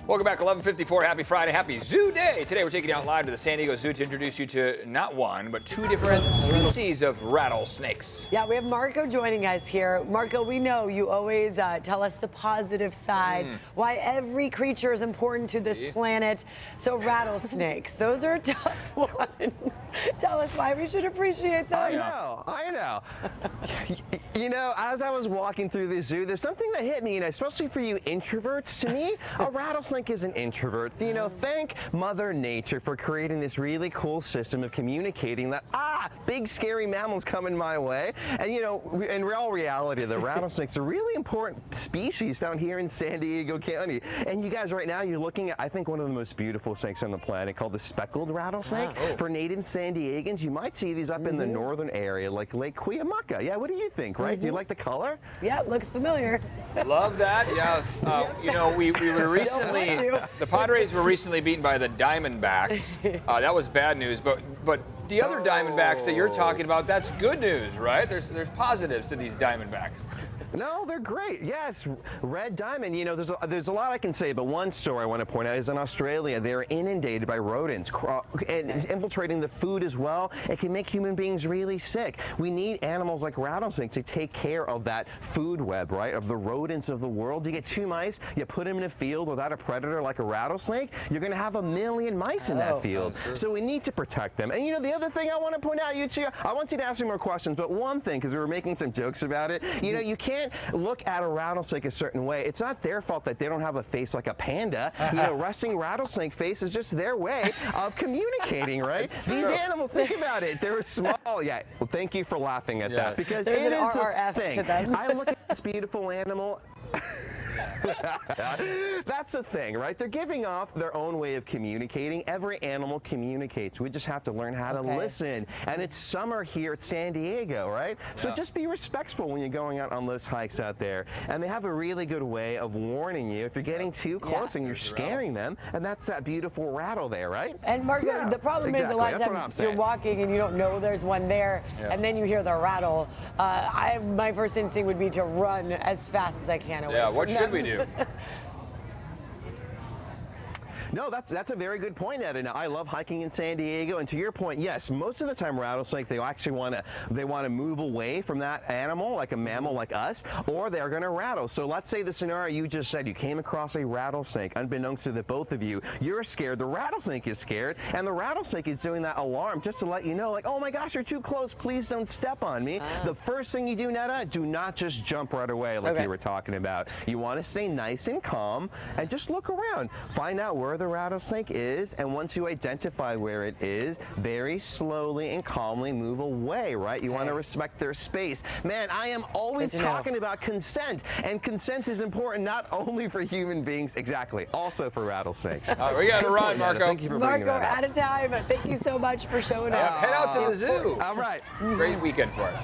Welcome back, 11:54. Happy Friday, happy Zoo Day. Today we're taking you out live to the San Diego Zoo to introduce you to not one, but two different species of rattlesnakes. Yeah, we have Marco joining us here. Marco, we know you always tell us the positive side, why every creature is important to this planet. So rattlesnakes, those are a tough one. Tell us why we should appreciate them. I know. You know, as I was walking through the zoo, there's something that hit me, especially for you introverts. To me, a rattlesnake is an introvert. You know, thank Mother Nature for creating this really cool system of communicating that, big scary mammals coming my way. And you know, in real reality, the rattlesnakes are a really important species found here in San Diego County. And you guys, right now, you're looking at, I think, one of the most beautiful snakes on the planet called the speckled rattlesnake. For native San Diegans, you might see these up in the northern area, like Lake Cuyamaca. Yeah, what do you think, right? Do you like the color? Yeah, it looks familiar. Love that, yes. You know, we were recently, the Padres were recently beaten by the Diamondbacks. That was bad news, but the other Diamondbacks that you're talking about, that's good news, right? There's positives to these Diamondbacks. No, they're great. Yes, red diamond. You know, there's a lot I can say, but one story I want to point out is in Australia, they're inundated by rodents and infiltrating the food as well. It can make human beings really sick. We need animals like rattlesnakes to take care of that food web, right, of the rodents of the world. You get two mice, you put them in a field without a predator like a rattlesnake, you're going to have 1 million mice in that field. So we need to protect them. And you know, the other thing I want to point out, you two, I want you to ask me more questions, but one thing, because we were making some jokes about it, you know, you can't look at a rattlesnake a certain way. It's not their fault that they don't have a face like a panda. You know, resting rattlesnake face is just their way of communicating, right? These animals, think about it. They're small. Yeah, well, thank you for laughing at that, because it is the thing. I look at this beautiful animal. That's the thing, right? They're giving off their own way of communicating. Every animal communicates. We just have to learn how to listen. And it's summer here at San Diego, right? So just be respectful when you're going out on those hikes out there. And they have a really good way of warning you if you're getting too close and you're scaring them. And that's that beautiful rattle there, right? And Marco, the problem is a lot of times you're walking and you don't know there's one there, and then you hear the rattle. My first instinct would be to run as fast as I can away from what them. should we do? No, that's a very good point, Ed. And I love hiking in San Diego. And to your point, yes, most of the time rattlesnake, they actually want to move away from that animal, like a mammal like us, or they're going to rattle. So let's say the scenario you just said, you came across a rattlesnake, unbeknownst to the both of you, you're scared, the rattlesnake is scared, and the rattlesnake is doing that alarm just to let you know, like, oh my gosh, you're too close, please don't step on me. The first thing you do, Netta, do not just jump right away like you were talking about. You want to stay nice and calm and just look around. Find out where the rattlesnake is, and once you identify where it is, very slowly and calmly move away, right? You want to respect their space. Man, I am always talking about consent, and consent is important not only for human beings, also for rattlesnakes. We got to run, Marco. Thank you for bringing that up. Marco, we're out of time. Thank you so much for showing us. Head out to the zoo. All right. Great weekend for it.